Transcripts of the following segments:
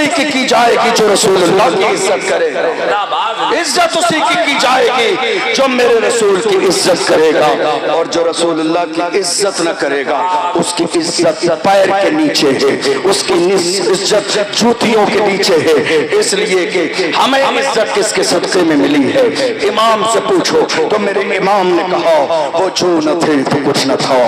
اسی کی جائے گی جو رسول اللہ کی عزت کرے گا، عزت اسی کی جائے گی جو میرے رسول کی عزت کرے گا، اور جو رسول اللہ کی عزت نہ کرے گا اس کی عزت پیر کے نیچے ہے، اس کی عزت جوتیوں کے نیچے ہے۔ اس لیے کہ ہمیں عزت کس کے صدقے میں ملی ہے؟ امام سے پوچھو تو میرے امام نے کہا وہ جو نہ تھے تو کچھ نہ تھا،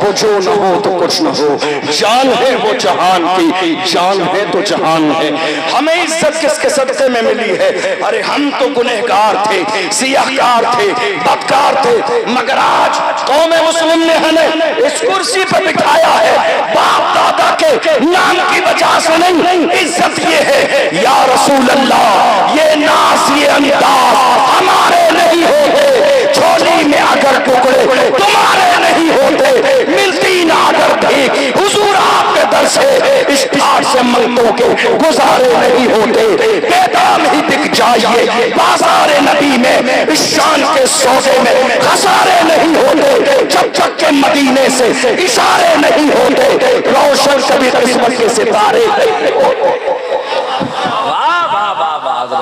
وہ جو نہ ہو تو کچھ نہ ہو، جان ہے وہ جہان کی، جان ہے تو جہان ہے۔ ہمیں عزت کس کے صدقے میں ملی ہے؟ ارے ہم تو گنہگار تھے، سیاہکار تھے، بدکار تھے، مگر آج قوم مسلم نے ہمیں اس کرسی پر بٹھایا ہے باپ دادا کے نام کی وجہ سے نہیں، عزت یہ ہے یا رسول اللہ یہ ناز یہ انداز ہمارے نہیں ہوتے، چھولی میں اگر ٹکڑے تمہارے نہیں ہوتے، ملتی نہ اگر بھیک حضور آپ کے در سے اس ٹھاٹ سے منگتوں کے گزارے نہیں ہوتے، بے دام ہی دکھ جائیے بازار نبی میں اس شان کے سودے میں خسارے نہیں ہوتے، جب تک کہ مدینے سے اشارے نہیں ہوتے روشن کبھی قسمت کے ستارے نہیں ہوتے۔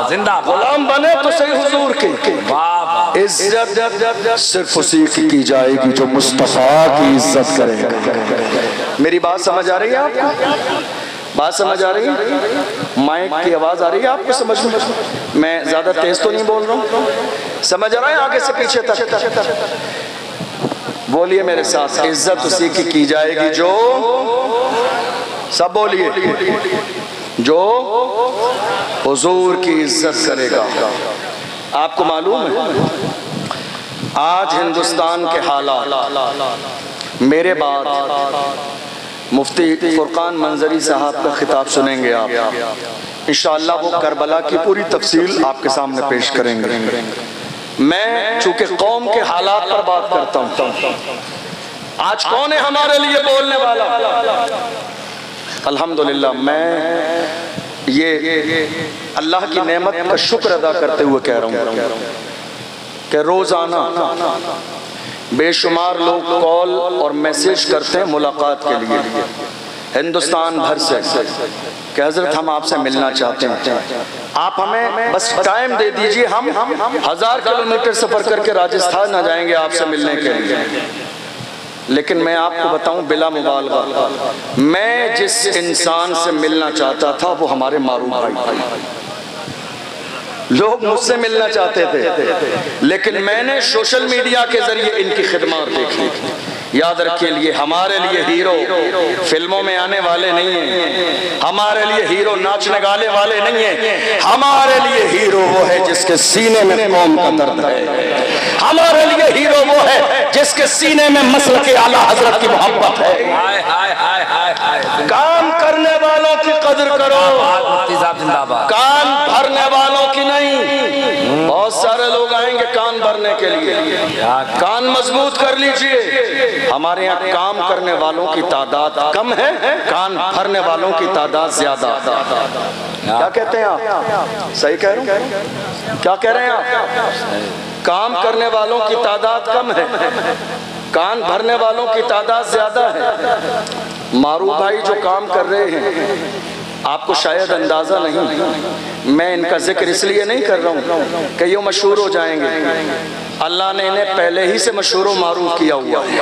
زندہ غلام بنے تو صحیح حضور کی عزت صرف اسی کی جائے گی جو مصطفیٰ کی عزت کرے گا۔ میری بات سمجھ آ رہی ہے آپ کو؟ بات سمجھ آ رہی ہے؟ مائک کی آواز آ رہی ہے آپ کو سمجھ میں زیادہ تیز تو نہیں بول رہا ہوں؟ سمجھ آ رہا ہے آگے سے پیچھے تک؟ بولیے میرے ساتھ، عزت اسی کی جائے گی جو، سب بولیے، جو حضور کی عزت کرے گا۔ آپ کو معلوم ہے آج ہندوستان کے حالات، میرے بعد مفتی فرقان منظری صاحب کا خطاب سنیں گے آپ، انشاءاللہ وہ کربلا کی پوری تفصیل آپ کے سامنے پیش کریں گے۔ میں چونکہ قوم کے حالات پر بات کرتا ہوں، آج کون ہے ہمارے لیے بولنے والا؟ الحمدللہ میں یہ اللہ کی نعمت کا شکر ادا کرتے ہوئے کہہ رہا ہوں کہ روزانہ بے شمار لوگ کال اور میسیج کرتے ہیں ملاقات کے لیے ہندوستان بھر سے کہ حضرت ہم آپ سے ملنا چاہتے ہیں، آپ ہمیں بس ٹائم دے دیجئے، ہم 1000 کلومیٹر سفر کر کے راجستھان نہ جائیں گے آپ سے ملنے کے لیے۔ لیکن میں آپ کو بتاؤں بلا مبالغہ، میں جس انسان سے ملنا چاہتا تھا وہ ہمارے معروف بھائی، لوگ مجھ سے ملنا چاہتے تھے لیکن میں نے سوشل میڈیا کے ذریعے ان کی خدمات دیکھی۔ یاد رکھیے لیے ہمارے لیے ہیرو فلموں میں آنے والے نہیں ہیں، ہمارے لیے ہیرو ناچنے گانے والے نہیں ہیں، ہمارے لیے ہیرو وہ ہے جس کے سینے میں قوم کا درد ہے، ہمارے لیے ہیرو وہ ہے جس کے سینے میں مسلک اعلیٰ حضرت کی محبت ہے۔ کام کرنے والوں کی قدر کرو، کان بھرنے والوں کی نہیں۔ بہت سارے لوگ آئیں گے کان بھرنے کے لیے، کان مضبوط کر لیجئے۔ ہمارے یہاں کام کرنے والوں کی تعداد کم ہے، کان بھرنے والوں کی تعداد زیادہ۔ کیا کہتے ہیں آپ؟ صحیح کہہ رہے ہیں؟ کیا کہہ رہے ہیں آپ؟ کام کرنے والوں کی تعداد کم ہے، کان بھرنے والوں کی تعداد زیادہ ہے۔ معروف بھائی جو کام کر رہے ہیں آپ کو شاید اندازہ نہیں، میں ان کا ذکر اس لیے نہیں کر رہا ہوں کہ یہ مشہور ہو جائیں گے، اللہ نے انہیں پہلے ہی سے مشہور و معروف کیا ہوا ہے۔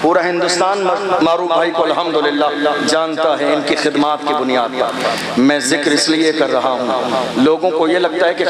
پورا ہندوستان معروف بھائی کو الحمدللہ جانتا ہے ان کی خدمات کی بنیاد پر۔ میں ذکر اس لیے کر رہا ہوں، لوگوں کو یہ لگتا ہے کہ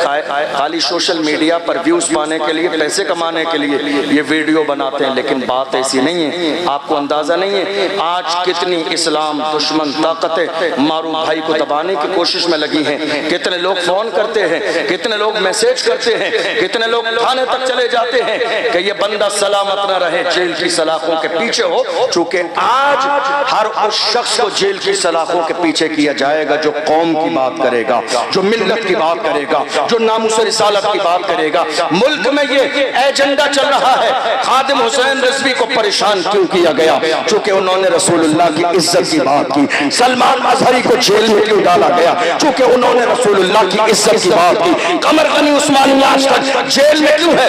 خالی سوشل میڈیا پر ویوز پانے کے لیے، پیسے کمانے کے لیے یہ ویڈیو بناتے ہیں، لیکن بات ایسی نہیں ہے۔ آپ کو اندازہ نہیں ہے آج کتنی اسلام دشمن طاقتیں معروف بھائی کو دبانے کی کوشش میں لگی ہیں، کتنے لوگ فون کرتے ہیں، کتنے لوگ میسیج کرتے ہیں، کتنے لوگ تھانے تک چلے جاتے ہیں کہ یہ بندہ سلامت نہ رہے، جیل کی سلاخوں کے پیچھے ہو۔ چونکہ آج ہر اس شخص کو جیل کی سلاخوں کے پیچھے کیا جائے گا جو قوم کی بات کرے گا، جو ملت کی بات کرے گا، جو ناموس رسالت کی بات کرے گا۔ ملک میں یہ ایجنڈا چل رہا ہے، خادم حسین رضوی کو پریشان کیوں کیا گیا؟ چونکہ انہوں نے رسول اللہ کی عزت کی بات کی۔ سلمان اظہری کو جیل میں کیوں ڈالا گیا؟ چونکہ انہوں نے رسول اللہ کی عزت کی بات کی۔ قمر غنی عثمانی آج تک جیل میں کیوں ہے؟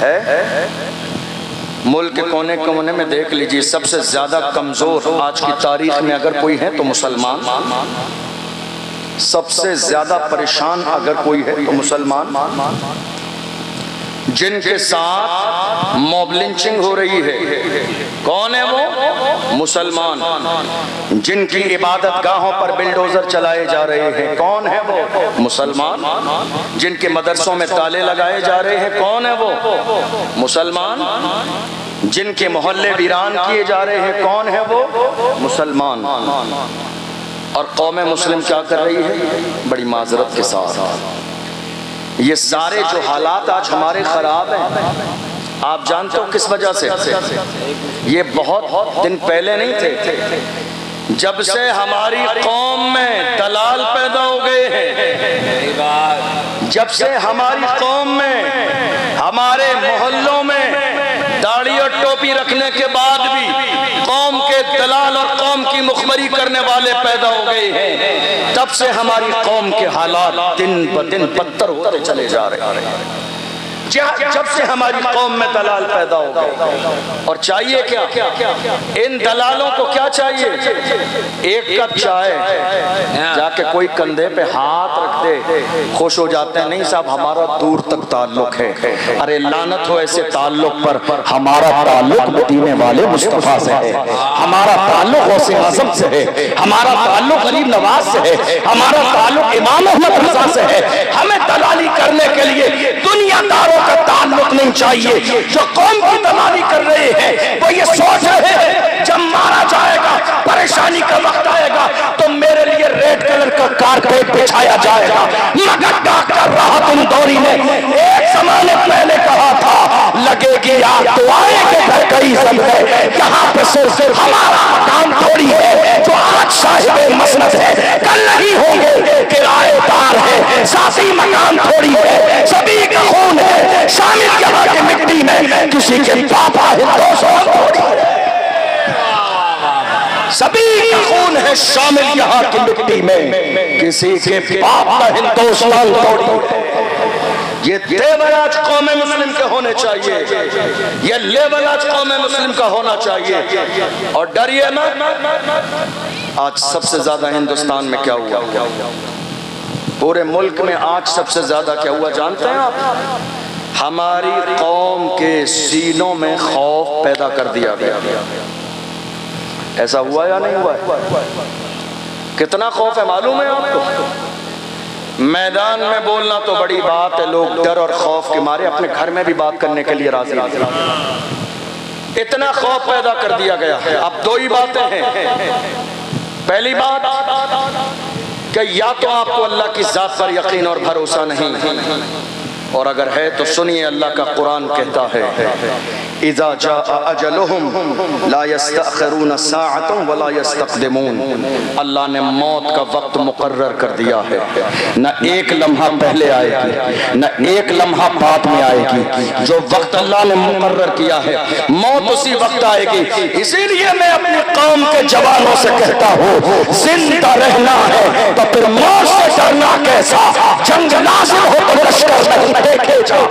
ہے؟ ملک کے کونے کونے میں دیکھ لیجئے، سب سے زیادہ کمزور آج کی تاریخ میں اگر کوئی ہے تو مسلمان، سب سے زیادہ پریشان اگر کوئی ہے تو مسلمان، جن کے ساتھ موب لنچنگ ہو رہی ہے، کون ہے وہ؟ مسلمان۔ جن کی عبادت گاہوں پر بلڈوزر چلائے جا رہے ہیں، کون ہے وہ؟ مسلمان۔ جن کے مدرسوں میں تالے لگائے جا رہے ہیں، کون ہے وہ؟ مسلمان۔ جن کے محلے ویران کیے جا رہے ہیں، کون ہے وہ؟ مسلمان۔ اور قوم مسلم کیا کر رہی ہے؟ بڑی معذرت کے ساتھ یہ سارے جو حالات آج ہمارے خراب ہیں، آپ جانتے ہو کس وجہ سے؟ یہ بہت دن پہلے نہیں تھے، جب سے ہماری قوم میں دلال پیدا ہو گئے ہیں، جب سے ہماری قوم میں، ہمارے محلوں میں داڑھی اور ٹوپی رکھنے کے بعد بھی قوم کے دلال اور قوم کی مخبری کرنے والے پیدا ہو گئے ہیں، تب سے ہماری قوم کے حالات دن بدن بدتر ہوتے چلے جا رہے ہیں۔ جب سے ہماری قوم میں دلال پیدا ہو گئے، اور چاہیے کیا؟ ان دلالوں کو کیا چاہیے؟ ایک کپ چائے، جا کے کوئی کندھے پہ ہاتھ رکھ دے، خوش ہو جاتے ہیں، نہیں صاحب ہمارا دور تک تعلق ہے۔ ارے لعنت ہو ایسے تعلق پر، ہمارا تعلق مدینے والے مصطفیٰ سے ہے، ہمارا تعلق غوث اعظم سے ہے، ہمارا تعلق غریب نواز سے ہے، ہمارا تعلق امام احمد رضا سے ہے۔ ہمیں دلالی کرنے کے لیے دنیا داروں کا تعلق نہیں چاہیے۔ جو قوم کی دلالی کر رہے ہیں وہ یہ سوچ رہے ہیں جب مارا جائے گا، پریشانی کا وقت آئے گا تو میرے لیے ریڈ کلر کا کارپیٹ بچھایا جائے گا۔ مگر ڈاکٹر راحت اندوری نے ایک زمانے پہلے کہا تھا، لگے گی آگ تو آئے کے گھر کئی سب ہے، یہاں پہ صرف ہمارا مقام تھوڑی ہے جو آج صاحب مسند ہے، کل نہیں ہوں گے کرایہ دار ہے، ذاتی مقام تھوڑی ہے، سبھی کا خون ہے شامل یہاں کی مٹی میں، کسی کے پاپا ہندوستان تھوڑی ہے، سبھی کا خون ہے شامل یہاں کی مٹی میں، کسی کے پاپا ہندوستان تھوڑی ہے۔ یہ لیول آج قوم مسلم کے ہونے چاہیے، یہ لیول آج قوم مسلم کا ہونا چاہیے۔ اور ڈریے مت۔ آج سب سے زیادہ ہندوستان میں کیا ہوا؟ پورے ملک میں آج سب سے زیادہ کیا ہوا جانتے ہیں آپ؟ ہماری قوم کے سینوں میں خوف پیدا کر دیا گیا۔ ایسا ہوا یا نہیں ہوا؟ کتنا خوف ہے معلوم ہے آپ کو؟ میدان میں بولنا تو بڑی بات ہے، لوگ ڈر اور خوف کے مارے اپنے گھر میں بھی بات کرنے کے لیے راضی ہیں۔ اتنا خوف پیدا کر دیا گیا ہے۔ اب دو ہی باتیں ہیں۔ پہلی بات کہ یا تو آپ کو اللہ کی ذات پر یقین اور بھروسہ نہیں، اور اگر ہے تو سنیے، اللہ کا قرآن کہتا ہے اذا جاء اجلهم لا يستأخرون ساعة ولا يستقدمون۔ اللہ نے موت کا وقت مقرر کر دیا ہے، نہ ایک لمحہ پہلے آئے گی نہ ایک لمحہ بعد میں آئے گی، جو وقت اللہ نے مقرر کیا ہے موت اسی وقت آئے گی۔ اسی لیے میں اپنی قوم کے جوانوں سے کہتا ہوں، زندہ رہنا ہے تو پھر موت سے ڈرنا کیسا؟ جنگ لازم ہو تو لشکر نہیں دیکھے جاؤ،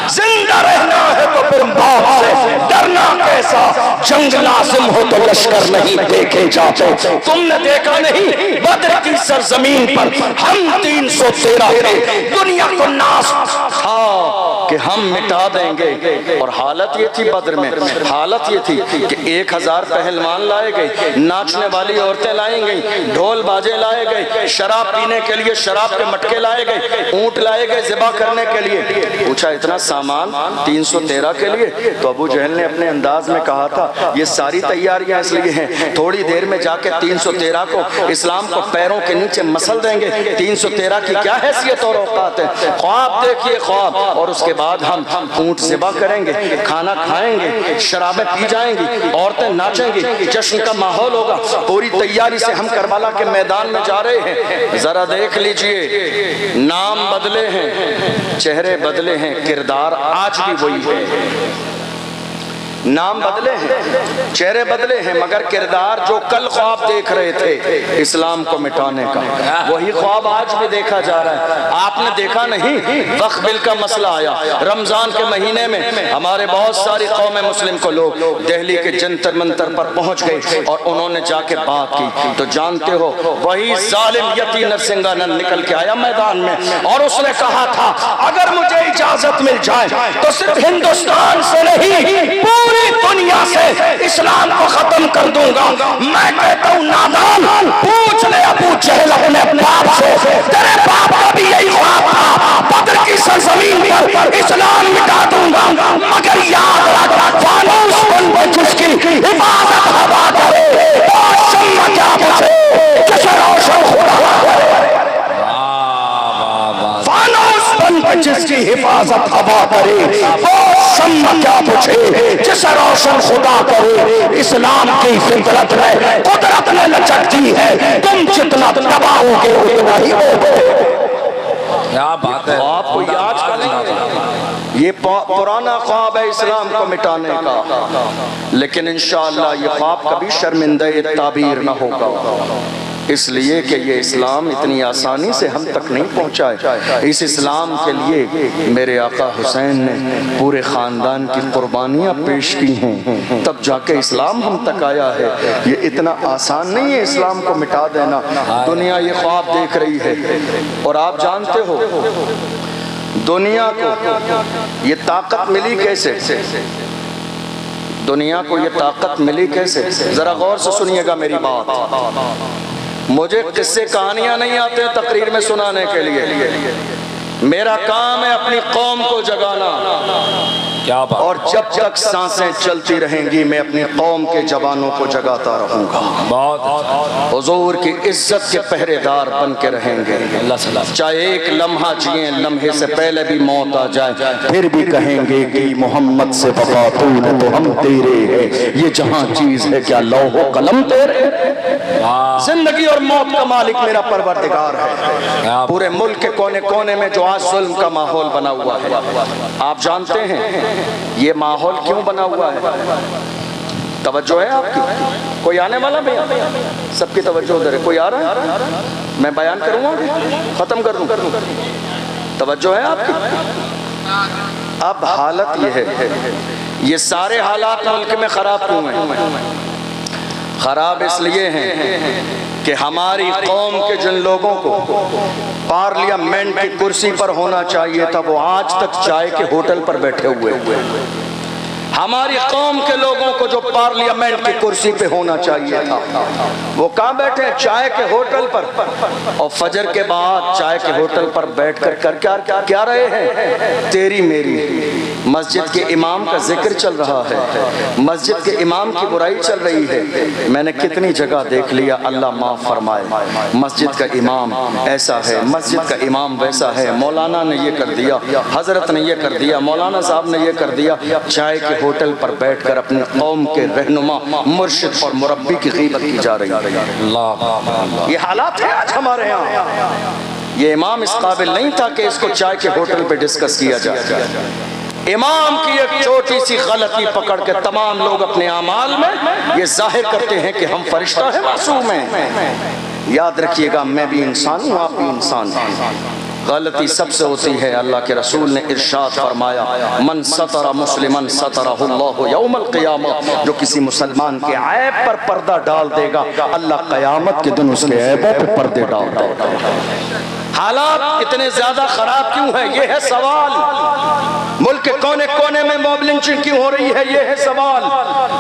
زندہ رہنا ہے تو پھر موت سے ڈرنا کیسا؟ جنگ لازم ہو تو لشکر نہیں دیکھے جاتے۔ تم نے دیکھا نہیں بدر کی سرزمین پر ہم 313 تھے، دنیا کو ناز تھا کہ ہم مٹا دیں گے، اور حالت یہ تھی بدر میں، حالت یہ تھی کہ 1000 پہلوان لائے گئے، ناچنے والی عورتیں لائیں گئی، ڈھول باجے لائے گئے، شراب پینے کے لیے شراب کے مٹکے لائے گئے، اونٹ لائے گئے ذبح کرنے کے لیے۔ پوچھا اتنا سامان 313 کے لیے؟ تو ابو جہل نے اپنے انداز میں کہا تھا یہ ساری تیاریاں اس لیے ہیں تھوڑی دیر میں جا کے 313 کو اسلام کو پیروں کے نیچے مسل دیں گے۔ 313 کی کیا حیثیت اور اوقات ہے؟ خواب دیکھیے خواب، اور اس کے بعد ہم اونٹ ذبح کریں گے، کھانا کھائیں گے، شرابیں پی جائیں گی، عورتیں ناچیں گی، جشن کا ماحول ہوگا۔ پوری تیاری سے ہم کربلا کے میدان میں جا رہے ہیں۔ ذرا دیکھ لیجئے، نام بدلے ہیں، چہرے بدلے ہیں، کردار آج بھی وہی ہے۔ نام بدلے ہیں، چہرے بدلے ہیں، مگر کردار جو کل خواب دیکھ رہے تھے اسلام کو مٹانے کا، وہی خواب آج بھی دیکھا جا رہا ہے۔ آپ نے دیکھا نہیں وقف بل کا مسئلہ آیا رمضان کے مہینے میں، ہمارے بہت ساری قوم مسلم کو لوگ دہلی کے جنتر منتر پر پہنچ گئے اور انہوں نے جا کے بات کی، تو جانتے ہو وہی ظالم یتی نرسنگانند نکل کے آیا میدان میں اور اس نے کہا تھا اگر مجھے اجازت مل جائے تو صرف ہندوستان سے نہیں پوری دنیا سے اسلام کو ختم کر دوں گا۔ میں کہتا ہوں نادان، پوچھ لے ابو جہل اپنے باپ سے، تیرے باپ کا بھی یہی خواب تھا بدر کی سرزمین پر اسلام مٹا دوں گا، مگر یاد رکھ فانوس بن کے جس کی حفاظت ہوا کرے تو شمع کیا بچے جسے روشن خدا کرے، فانوس بن کے جس کی حفاظت ہوا کرے وہ شمع کیا بچے جسے روشن خدا کرے۔ اسلام کی فطرت میں قدرت نے لچک دی ہے، تم جتنا دباؤ گے اتنا ہی ہوگے۔ کیا بات ہے، خواب کو یاد کریں، یہ پرانا خواب ہے اسلام کو مٹانے کا، لیکن انشاءاللہ یہ خواب کبھی شرمندہ تعبیر نہ ہوگا، اس لیے کہ یہ اسلام اتنی آسانی سے ہم تک نہیں پہنچا ہے۔ اس اسلام کے لیے میرے آقا حسین نے پورے خاندان کی قربانیاں پیش کی ہیں، تب جا کے اسلام ہم تک آیا ہے۔ یہ اتنا آسان نہیں ہے اسلام کو مٹا دینا، دنیا یہ خواب دیکھ رہی ہے، اور آپ جانتے ہو دنیا کو یہ طاقت ملی کیسے، دنیا کو یہ طاقت ملی کیسے، ذرا غور سے سنیے گا میری بات۔ مجھے قصے کہانیاں نہیں آتے ہیں تقریر میں سنانے کے لیے، میرا کام ہے اپنی قوم کو جگانا، کیا بات، اور جب تک سانسیں چلتی رہیں گی میں اپنی قوم کے جوانوں کو جگاتا رہوں گا، بہت حضور کی عزت کے پہرے دار بن کے رہیں گے، اللہ صلی اللہ علیہ وسلم، چاہے ایک لمحہ جئیں، لمحے سے پہلے بھی موت آ جائے پھر بھی کہیں گے کہ محمد سے وفا تو تو ہم تیرے ہیں، یہ جہاں چیز ہے کیا لوح و قلم تیرے، زندگی اور موت کا مالک میرا پروردگار ہے۔ پورے ملک کے کونے کونے میں جو آج ظلم کا ماحول بنا ہوا ہے، آپ جانتے ہیں یہ ماحول کیوں بنا ہوا ہے؟ توجہ ہے آپ کی؟ کوئی آنے والا بھی؟ سب کی توجہ ادھر ہے، کوئی آ رہا ہے؟ میں بیان کروں گا ختم کر دوں، توجہ ہے آپ کی؟ اب حالت یہ ہے، یہ سارے حالات ملک میں خراب کیوں ہیں؟ خراب اس لیے ہیں کہ ہماری قوم کے جن لوگوں کو پارلیمنٹ کی کرسی پر ہونا چاہیے تھا وہ آج تک چائے کے ہوٹل پر بیٹھے ہوئے، ہماری قوم کے لوگوں کو جو پارلیمنٹ کی کرسی پہ ہونا چاہیے تھا وہ کہاں بیٹھے ہیں؟ چائے کے ہوٹل پر، اور فجر کے بعد چائے کے ہوٹل پر بیٹھ کر کیا رہے ہیں؟ تیری میری مسجد کے امام کا ذکر چل رہا ہے، مسجد کے امام کی برائی چل رہی ہے۔ میں نے کتنی جگہ دیکھ لیا، اللہ معاف فرمائے، مسجد کا امام ایسا ہے، مسجد کا امام ویسا ہے، مولانا نے یہ کر دیا، حضرت نے یہ کر دیا، مولانا صاحب نے یہ کر دیا، چائے کے ہوٹل پر بیٹھ کر اپنے قوم کے رہنما، مرشد اور مربی کی غیبت کی جا رہی ہے۔ یہ حالات ہے آج ہمارے ہاں۔ یہ امام اس قابل نہیں تھا کہ اس کو چائے کے ہوٹل پہ ڈسکس کیا جائے۔ امام کی ایک چھوٹی سی غلطی پکڑ کے تمام لوگ اپنے اعمال میں یہ ظاہر کرتے ہیں کہ ہم فرشتہ ہیں، معصوم ہیں۔ یاد رکھیے گا میں بھی انسان ہوں، آپ بھی انسان ہیں، غلطی سب سے ہوتی ہے۔ اللہ کے رسول نے ارشاد فرمایا من ستر مسلمن سترہ اللہ یوم القیامہ، جو کسی مسلمان کے عیب پر پردہ ڈال دے گا اللہ قیامت کے دن اس کے عیبوں پر پردے ڈال دے گا۔ حالات اتنے زیادہ خراب کیوں ہیں؟ یہ ہے سوال۔ ملک کے کونے کونے میں موب لنچنگ کیوں ہو رہی ہے؟ یہ ہے سوال۔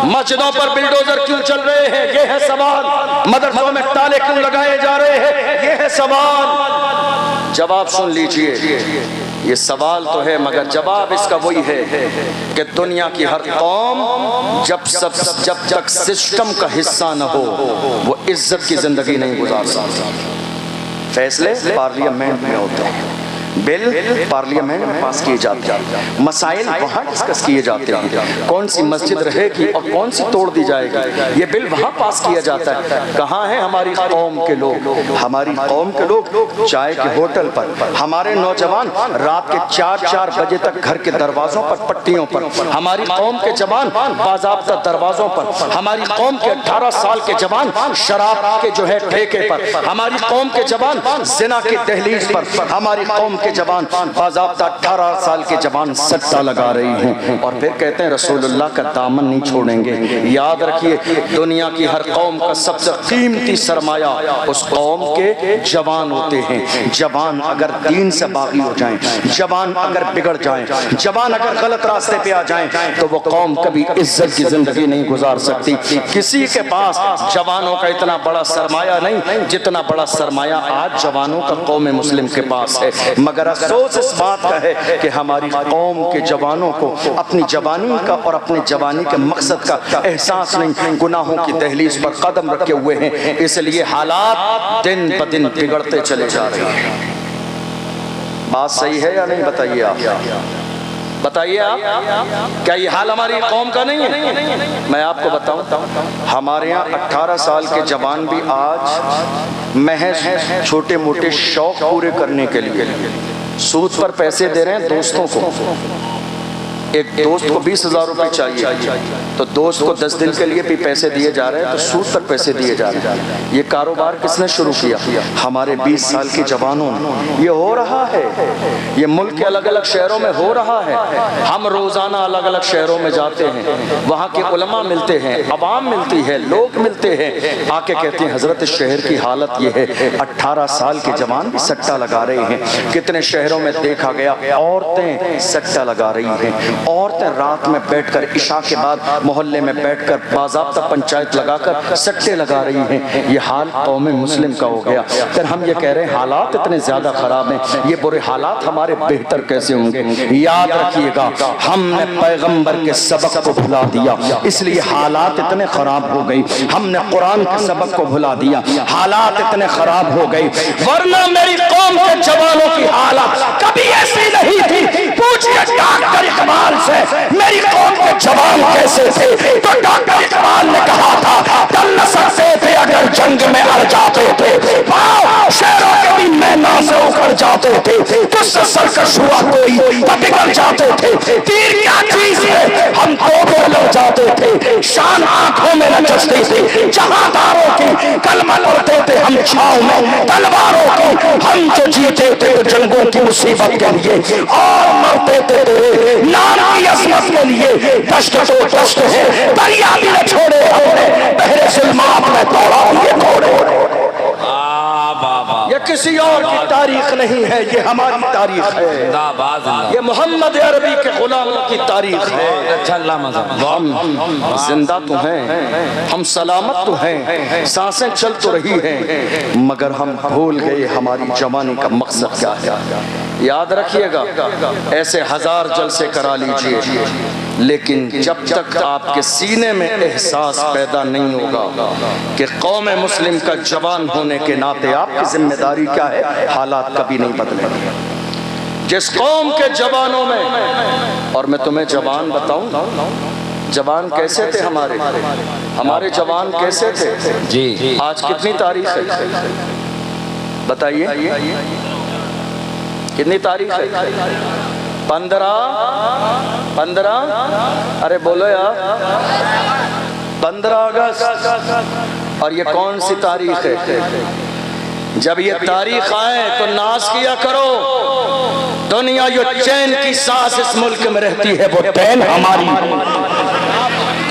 مسجدوں پر بلڈوزر کیوں چل رہے ہیں؟ یہ ہے سوال۔ مدرسوں میں تالے کیوں لگائے جا رہے ہیں؟ یہ ہے سوال۔ جواب سن لیجئے، یہ سوال تو ہے مگر جواب اس کا وہی ہے کہ دنیا کی ہر قوم جب تک سسٹم کا حصہ نہ ہو وہ عزت کی زندگی نہیں گزار سکتی۔ فیصلے پارلیمنٹ میں ہوتے ہیں، بل پارلیمنٹ میں پاس کیے جاتے ہیں، مسائل وہاں ڈسکس کیے جاتے ہیں، کون سی مسجد رہے گی اور کون سی توڑ دی جائے گی، یہ بل وہاں پاس کیا جاتا ہے۔ کہاں ہیں ہماری قوم کے لوگ؟ ہماری قوم کے لوگ چائے کے ہوٹل پر، ہمارے نوجوان رات کے 4 بجے تک گھر کے دروازوں پر پٹیوں پر، ہماری قوم کے جوان باضابطہ دروازوں پر، ہماری قوم کے 18 سال کے جوان شراب کے جو ہے ٹھیکے پر، ہماری قوم کے جوان زنا کی دہلیز پر، ہماری قوم کے جوان باضابطہ 18 سال کے جوان سٹا لگا رہی ہیں، اور پھر کہتے ہیں رسول اللہ کا دامن نہیں چھوڑیں گے۔ یاد رکھیے دنیا کی ہر قوم کا سب سے قیمتی سرمایہ اس قوم کے جوان ہوتے ہیں۔ جوان اگر دین سے باغی ہو جائیں، جوان اگر بگڑ جائیں، جوان اگر غلط راستے پہ آ جائیں تو وہ قوم کبھی عزت کی زندگی نہیں گزار سکتی۔ کسی کے پاس جوانوں کا اتنا بڑا سرمایہ نہیں جتنا بڑا سرمایہ آج جوانوں کا قوم مسلم کے پاس ہے، مگر افسوس اس بات کا ہے کہ ہماری قوم کے جوانوں کو اپنی جوانی کا اور اپنے جوانی کے مقصد کا احساس نہیں، گناہوں کی دہلیز پر قدم رکھے ہوئے ہیں، اس لیے حالات دن بدن بگڑتے چلے جا رہے ہیں۔ بات صحیح ہے یا نہیں؟ بتائیے آپ، بتائیے آپ، کیا یہ حال ہماری قوم کا نہیں ہے؟ میں آپ کو بتاؤں، ہمارے یہاں 18 سال کے جوان بھی آج محض چھوٹے موٹے شوق پورے کرنے کے لیے سود پر پیسے دے رہے ہیں دوستوں کو۔ ایک دوست کو 20,000 روپے چاہیے تو دوست کو 10 دن کے لیے بھی پیسے دیے جا رہے ہیں، تو سود پر پیسے دیے جا رہے ہیں۔ یہ کاروبار کس نے شروع کیا؟ ہمارے 20 سال کے جوانوں نے۔ یہ ہو رہا ہے، یہ ملک کے الگ الگ شہروں میں ہو رہا ہے۔ ہم روزانہ الگ الگ شہروں میں جاتے ہیں، وہاں کے علماء ملتے ہیں، عوام ملتی ہے، لوگ ملتے ہیں، آ کے کہتے ہیں حضرت شہر کی حالت یہ ہے، 18 سال کے جوان بھی سٹا لگا رہے ہیں۔ کتنے شہروں میں دیکھا گیا عورتیں سٹا لگا رہی ہیں، عورتیں رات میں بیٹھ کر عشاء کے بعد محلے میں بیٹھ کر باضابطہ پنچایت لگا کر سٹے لگا رہی ہیں۔ یہ حال قوم مسلم کا ہو گیا۔ پھر ہم یہ کہہ رہے ہیں حالات اتنے زیادہ خراب ہیں، یہ برے حالات ہمارے بہتر کیسے ہوں گے؟ یاد رکھیے گا ہم نے پیغمبر کے سبق کو بھلا دیا، اس لیے حالات اتنے خراب ہو گئی۔ ہم نے قرآن کے سبق کو بھلا دیا، حالات اتنے خراب ہو گئی۔ ورنہ میری قوم کے جوانوں کی حالت کبھی ایسی نہیں تھی۔ پوچھئے ڈاکٹر اقبال سے میری قوم کے جوان کیسے تھے، تو ڈاکٹر اقبال نے کہا تھا ڈل نہ سکتے تھے اگر جنگ میں اڑ جاتے تھے، شہروں کے بھی میدان سے اکھڑ جاتے تھے، تجھ سے سرکش ہوا کوئی تو بگڑ جاتے تھے۔ تیر کیا چیز ہے ہم توپوں لڑ جاتے تھے، شان آنکھوں میں نچستی تھی، جہاں داروں کی کلمہ پڑھتے تھے ہم چھاؤں میں تلواروں کی، ہم جو جیتے تھے جنگوں کی مصیبت کے لیے اور مرتے تھے نام کی عظمت کے لیے۔ دشت تو دشت ہے، دریا بھی نہ چھوڑے ہم نے، بحر ظلمات میں دوڑا یہ گھوڑے۔ یہ کسی اور کی تاریخ نہیں ہے، یہ ہماری تاریخ ہے، یہ محمد عربی کے غلاموں کی تاریخ ہے۔ ہم زندہ تو ہیں، ہم سلامت تو ہیں، سانسیں چل تو رہی ہیں، مگر ہم بھول گئے ہماری جوانی کا مقصد کیا ہے۔ یاد رکھیے گا ایسے 1000 جلسے کرا لیجئے، لیکن جب تک آپ کے سینے میں احساس پیدا نہیں ہوگا کہ قوم مسلم کا جوان ہونے کے ناطے آپ کی ذمہ داری کیا ہے، حالات کبھی نہیں بدلیں گے۔ جس قوم کے جوانوں میں، اور میں تمہیں جوان بتاؤں جوان کیسے تھے ہمارے جوان کیسے تھے؟ جی آج کتنی تاریخ ہے بتائیے، کتنی تاریخ ہے؟ 15 ارے بولو یار، 15 اگست۔ اور یہ کون سی تاریخ ہے؟ جب یہ تاریخ آئے تو ناز کیا کرو، دنیا جو چین کی سانس اس ملک میں رہتی ہے وہ چین ہماری